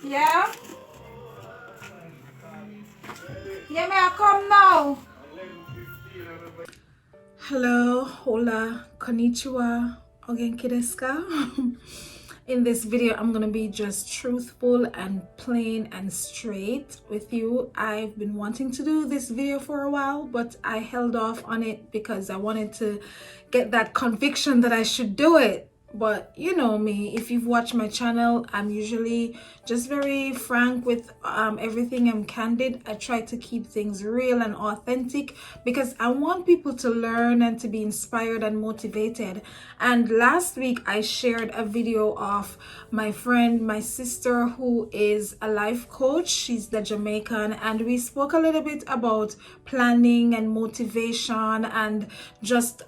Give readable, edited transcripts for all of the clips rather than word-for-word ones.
Yeah? Yeah, may I come now? Hello, hola, konnichiwa, ogenki desu ka? In this video, I'm gonna be just truthful and plain and straight with you. I've been wanting to do this video for a while, but I held off on it because I wanted to get that conviction that I should do it. But you know me, if you've watched my channel, I'm usually just very frank with everything. I'm candid. I try to keep things real and authentic because I want people to learn and to be inspired and motivated. And last week I shared a video of my friend, my sister, who is a life coach. She's the Jamaican, and we spoke a little bit about planning and motivation and just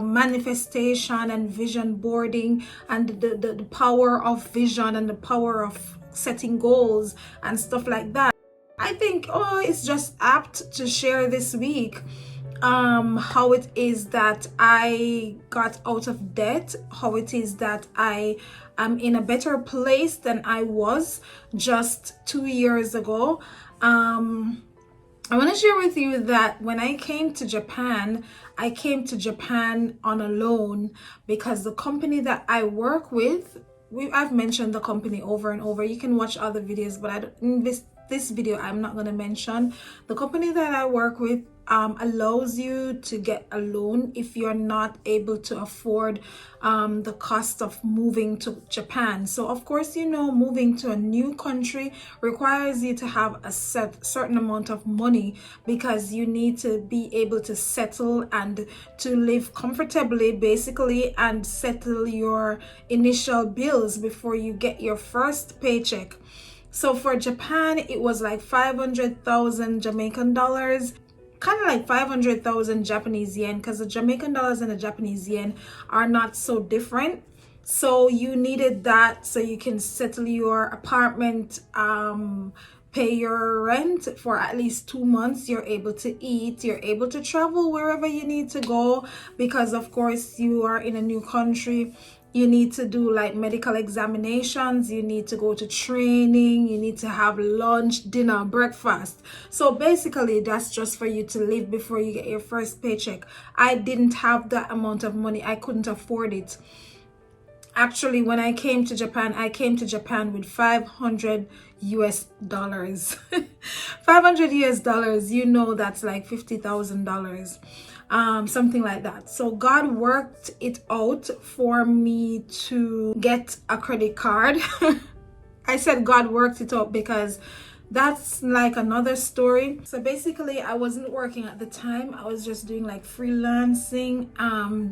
manifestation and vision boarding and the power of vision and the power of setting goals and stuff like that. I think it's just apt to share this week how it is that I got out of debt, how it is that I am in a better place than I was just 2 years ago. I want to share with you that when I came to Japan, I came to Japan on a loan because the company that I work with, I've mentioned the company over and over. You can watch other videos, but in this video, I'm not going to mention. The company that I work with allows you to get a loan if you're not able to afford the cost of moving to Japan. So of course, you know, moving to a new country requires you to have a certain amount of money because you need to be able to settle and to live comfortably, basically, and settle your initial bills before you get your first paycheck. So for Japan, it was like 500,000 Jamaican dollars, kind of like 500,000 Japanese yen, because the Jamaican dollars and the Japanese yen are not so different. So you needed that so you can settle your apartment, pay your rent for at least 2 months. You're able to eat, you're able to travel wherever you need to go, because of course you are in a new country. You need to do like medical examinations, you need to go to training, you need to have lunch, dinner, breakfast. So basically that's just for you to live before you get your first paycheck. I didn't have that amount of money. I couldn't afford it. Actually, when I came to Japan with 500 US dollars. 500 US dollars, you know, that's like $50,000. Something like that. So God worked it out for me to get a credit card. I said God worked it out because that's like another story. So basically, I wasn't working at the time. I was just doing like freelancing,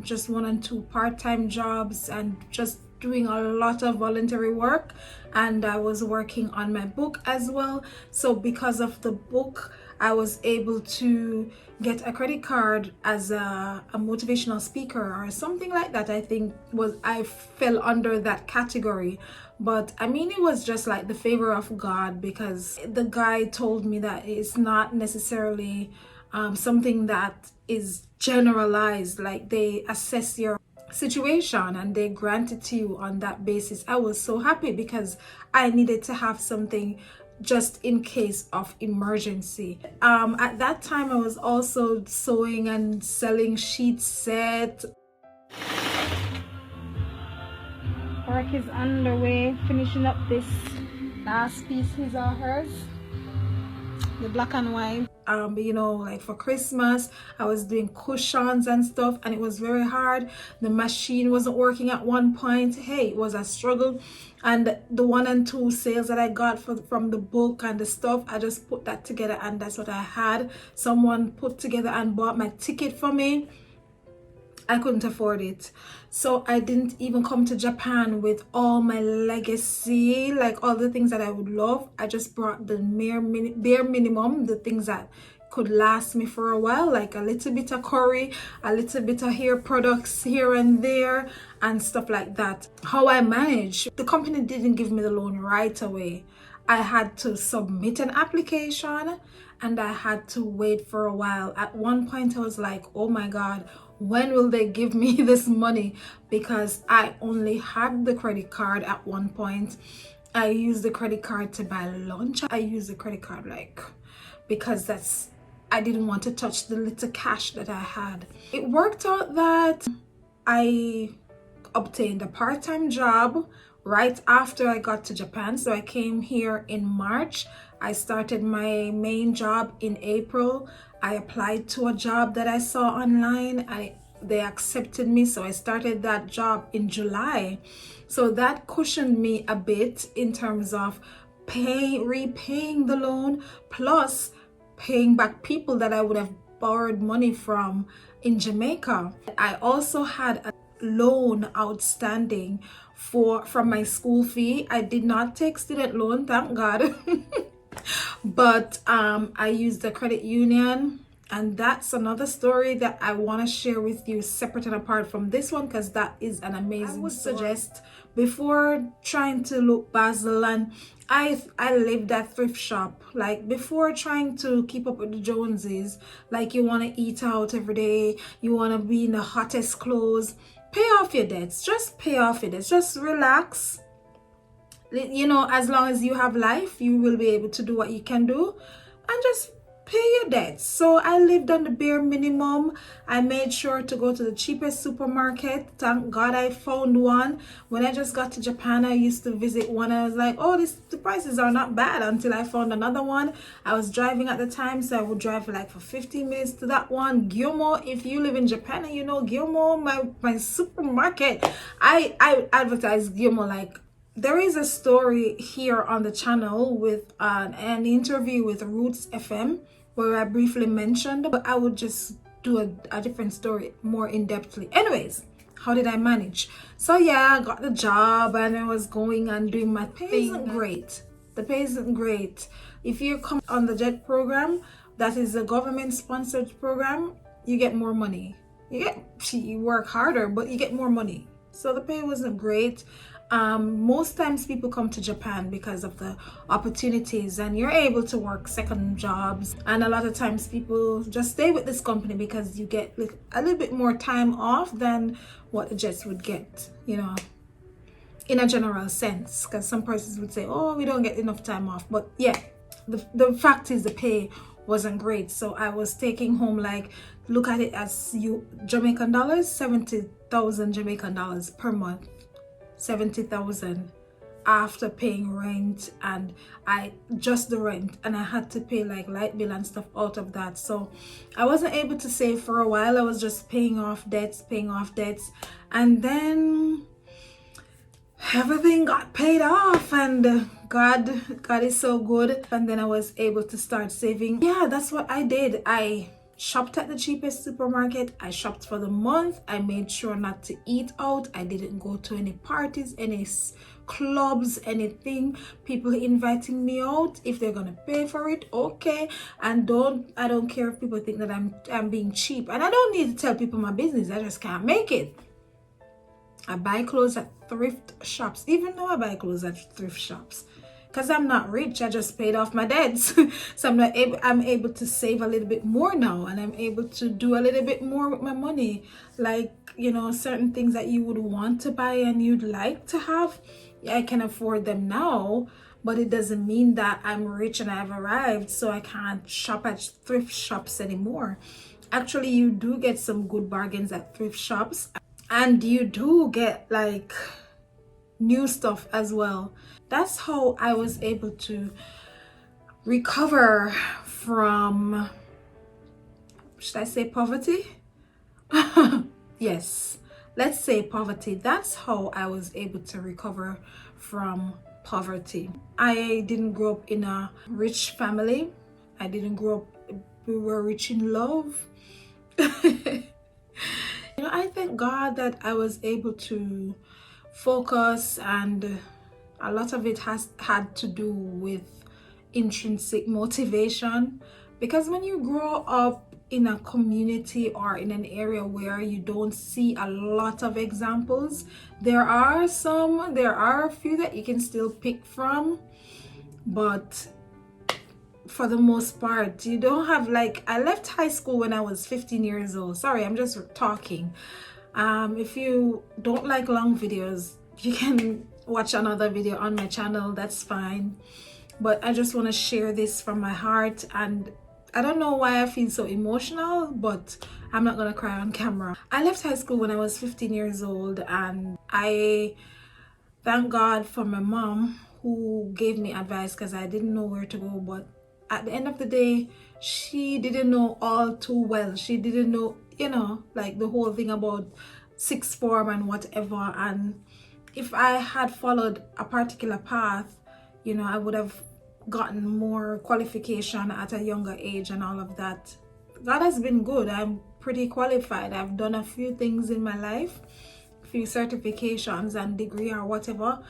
just 1 and 2 part-time jobs, and just doing a lot of voluntary work. And I was working on my book as well. So because of the book, I was able to get a credit card as a motivational speaker or something like that. I fell under that category. But I mean, it was just like the favor of God, because the guy told me that it's not necessarily something that is generalized. Like, they assess your situation and they grant it to you on that basis. I was so happy because I needed to have something just in case of emergency. At that time, I was also sewing and selling sheet set. Work is underway, finishing up this last piece, his or hers, the black and white. You know, like for Christmas, I was doing cushions and stuff, and it was very hard. The machine wasn't working at one point. Hey, it was a struggle. And the 1 and 2 sales that I got from the book and the stuff, I just put that together, and that's what I had. Someone put together and bought my ticket for me. I couldn't afford it. So I didn't even come to Japan with all my legacy, like all the things that I would love. I just brought the bare minimum, the things that could last me for a while, like a little bit of curry, a little bit of hair products here and there, and stuff like that. How I managed, the company didn't give me the loan right away. I had to submit an application and I had to wait for a while. At one point I was like, oh my God, when will they give me this money? Because I only had the credit card at one point, I use the credit card to buy lunch. I use the credit card like because I didn't want to touch the little cash that I had. It worked out that I obtained a part-time job right after I got to Japan. So I came here in March. I started my main job in April. I applied to a job that I saw online. They accepted me, so I started that job in July. So that cushioned me a bit in terms of repaying the loan, plus paying back people that I would have borrowed money from in Jamaica. I also had a loan outstanding from my school fee. I did not take student loan, thank God. But I used the credit union, and that's another story that I want to share with you separate and apart from this one, because that is an amazing I would story. Suggest before trying to look Basel, and I lived at thrift shop, like before trying to keep up with the Joneses, like you want to eat out every day, you want to be in the hottest clothes. Pay off your debts. Just pay off your debts. Just relax. You know, as long as you have life, you will be able to do what you can do, and just pay your debts. So I lived on the bare minimum. I made sure to go to the cheapest supermarket. Thank God I found one. When I just got to Japan, I used to visit one. I was like, oh, the prices are not bad, until I found another one. I was driving at the time, so I would drive for 15 minutes to that one. Gyomo, if you live in Japan and you know Gyomo, my supermarket. I advertise Gyomo like, there is a story here on the channel with an interview with Roots FM where I briefly mentioned, but I would just do a different story more in-depthly. Anyways, how did I manage? So yeah, I got the job and I was going and doing my thing. The pay isn't great. The pay isn't great. If you come on the JET program, that is a government-sponsored program, you get more money. You work harder, but you get more money. So the pay wasn't great. Most times people come to Japan because of the opportunities, and you're able to work second jobs, and a lot of times people just stay with this company because you get a little bit more time off than what the Jets would get, you know, in a general sense, because some persons would say, oh, we don't get enough time off. But yeah, the fact is the pay wasn't great. So I was taking home, like, look at it as Jamaican dollars, 70,000 Jamaican dollars per month. 70,000 after paying rent, and just the rent, and I had to pay like light bill and stuff out of that. So I wasn't able to save for a while. I was just paying off debts, and then everything got paid off, and God is so good. And then I was able to start saving. Yeah, that's what I did. I shopped at the cheapest supermarket. I shopped for the month. I made sure not to eat out. I didn't go to any parties, any clubs, anything. People inviting me out, if they're gonna pay for it, okay. And I don't care if people think that I'm being cheap, and I don't need to tell people my business. I just can't make it. I buy clothes at thrift shops, even though I buy clothes at thrift shops, because I'm not rich. I just paid off my debts. So I'm able to save a little bit more now, and I'm able to do a little bit more with my money. Like, you know, certain things that you would want to buy and you'd like to have, I can afford them now, but it doesn't mean that I'm rich and I've arrived, so I can't shop at thrift shops anymore. Actually, you do get some good bargains at thrift shops, and you do get like new stuff as well. That's how I was able to recover from, should I say poverty? Yes, let's say poverty. That's how I was able to recover from poverty. I didn't grow up in a rich family. I didn't grow up, we were rich in love. You know, I thank God that I was able to focus, and a lot of it had to do with intrinsic motivation, because when you grow up in a community or in an area where you don't see a lot of examples, there are a few that you can still pick from, but for the most part you don't have, like, I left high school when I was 15 years old. Sorry, I'm just talking. If you don't like long videos, you can watch another video on my channel, that's fine. But I just want to share this from my heart, and I don't know why I feel so emotional, but I'm not gonna cry on camera. I left high school when I was 15 years old, and I thank God for my mom who gave me advice because I didn't know where to go. But at the end of the day, she didn't know all too well. She didn't know, you know, like the whole thing about sixth form and whatever. And if I had followed a particular path, you know, I would have gotten more qualification at a younger age and all of that. God has been good. I'm pretty qualified. I've done a few things in my life, a few certifications and degree or whatever,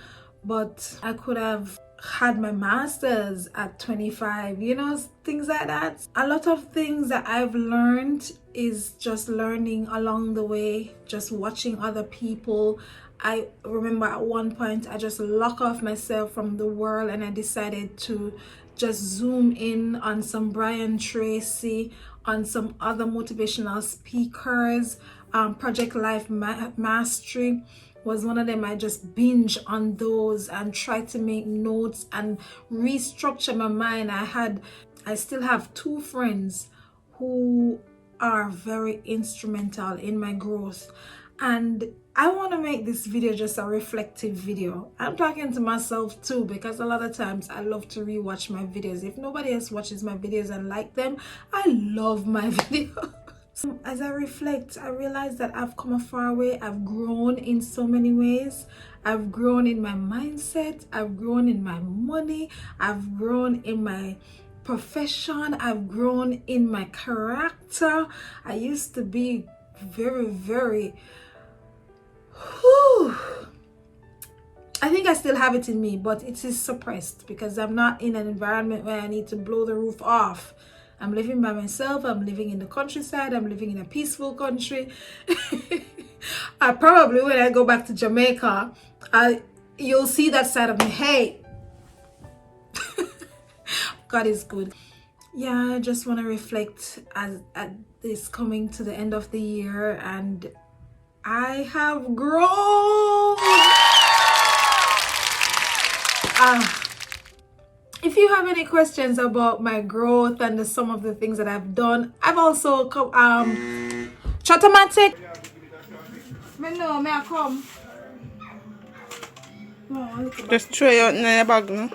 but I could have had my master's at 25, you know, things like that. A lot of things that I've learned is just learning along the way, just watching other people. I remember at one point I just locked off myself from the world and I decided to just zoom in on some Brian Tracy, on some other motivational speakers. Project Life Mastery was one of them. I just binge on those and try to make notes and restructure my mind. I still have two friends who are very instrumental in my growth, and I want to make this video just a reflective video. I'm talking to myself too, because a lot of times I love to rewatch my videos. If nobody else watches my videos and like them, I love my videos. As I reflect, I realize that I've come a far way. I've grown in so many ways. I've grown in my mindset. I've grown in my money. I've grown in my profession. I've grown in my character. I used to be very I think I still have it in me, but it is suppressed because I'm not in an environment where I need to blow the roof off. I'm living by myself. I'm living in the countryside. I'm living in a peaceful country. I probably, when I go back to Jamaica, you'll see that side of me. Hey, God is good. Yeah, I just want to reflect at this coming to the end of the year, and I have grown. If you have any questions about my growth and some of the things that I've done, I've also Chatamatic. No, may I come? No, just throw it out in your bag, no?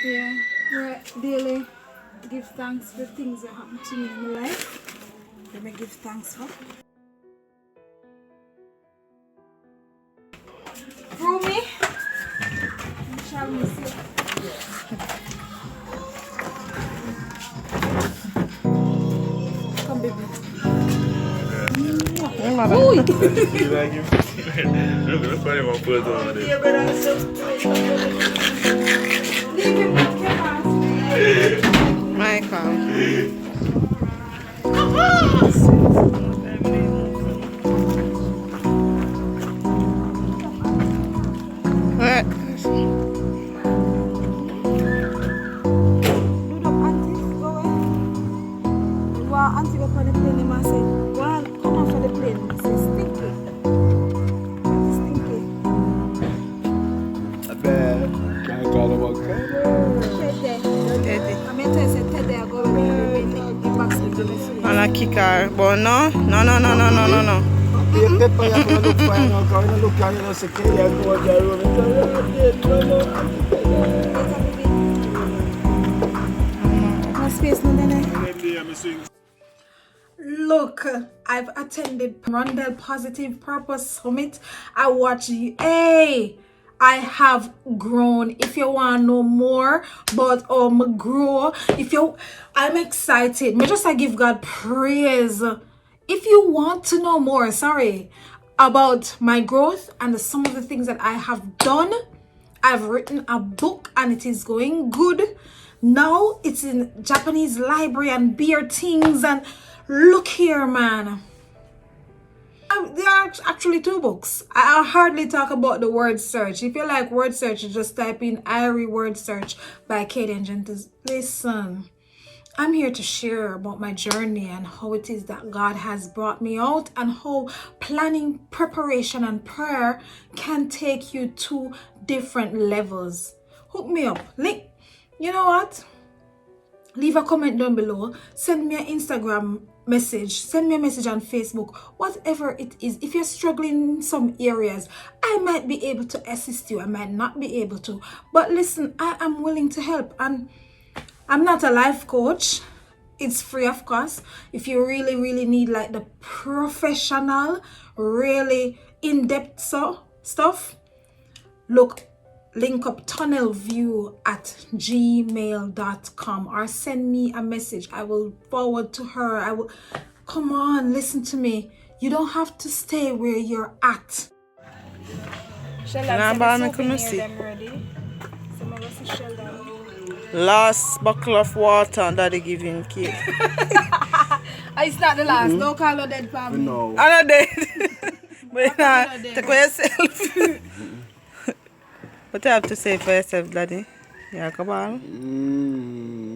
Yeah, right. Daily give thanks for things that happen to me in my life. Let me give thanks for. Through me. Shall we see? Come, baby. Michael. Auntie go for the plane and I say, well, come on for the plane. I say, stinky. I bet. Can't call him a Teddy. I meant to say Teddy, I go with the box with the machine. And I kick her. But no. You pepper, you're going to look for you now. Because you look at you and say, "Kelly, I'm going to room." No space, no, Look, I've attended Rondell Positive Purpose Summit. I watched you. Hey, I have grown. If you want to know more about grow, I'm excited. Me just I give God praise. If you want to know more, about my growth and some of the things that I have done, I've written a book and it is going good. Now it's in Japanese library and beer things, and look here, man. There are actually two books. I hardly talk about the word search. If you like word search, you just type in Irie word search by Katie and Gentis. Listen, I'm here to share about my journey and how it is that God has brought me out, and how planning, preparation, and prayer can take you to different levels. Hook me up. Link. You know what? Leave a comment down below. Send me an Instagram message. Send me a message on Facebook. Whatever it is. If you're struggling in some areas, I might be able to assist you. I might not be able to. But listen, I am willing to help. And I'm not a life coach. It's free, of course. If you really need like the professional, really in-depth stuff, link up tunnelview@gmail.com, or send me a message. I will forward to her. Come on, listen to me. You don't have to stay where you're at. Last buckle of water Daddy giving kid. It's not the last. Don't call her dead family. No. I'm not dead. But take for yourself. What do you have to say for yourself, Daddy? Yeah, come on.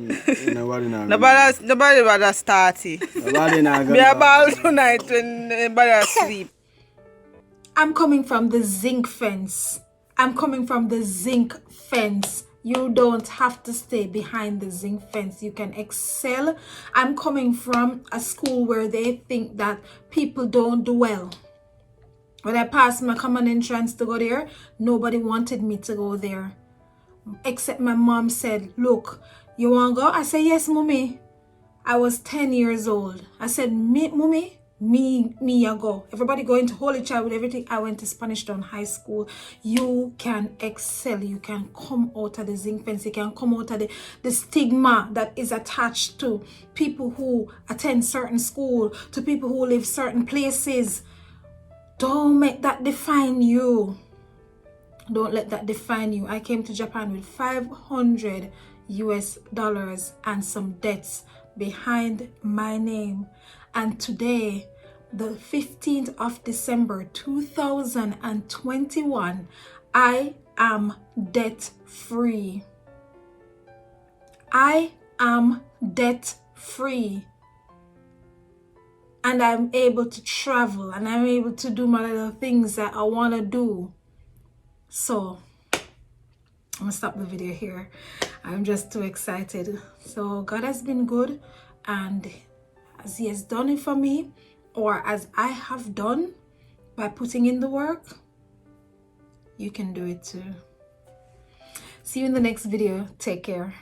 Nobody rather start it. Nobody not Be a ball tonight when everybody asleep. I'm coming from the zinc fence. I'm coming from the zinc fence. You don't have to stay behind the zinc fence. You can excel. I'm coming from a school where they think that people don't do well. When I passed my common entrance to go there, nobody wanted me to go there. Except my mom said, look, you want to go? I said, yes, mommy. I was 10 years old. I said, mommy, me, I go. Everybody going to Holy Child with everything. I went to Spanish Town High School. You can excel. You can come out of the zinc fence. You can come out of the stigma that is attached to people who attend certain school, to people who live certain places. Don't make that define you. Don't let that define you. I came to Japan with $500 and some debts behind my name. And today, the 15th of December 2021, I am debt free. I am debt free. And I'm able to travel, and I'm able to do my little things that I want to do. So I'm gonna stop the video here. I'm just too excited. So God has been good, and as He has done it for me, or as I have done by putting in the work, you can do it too. See you in the next video. Take care.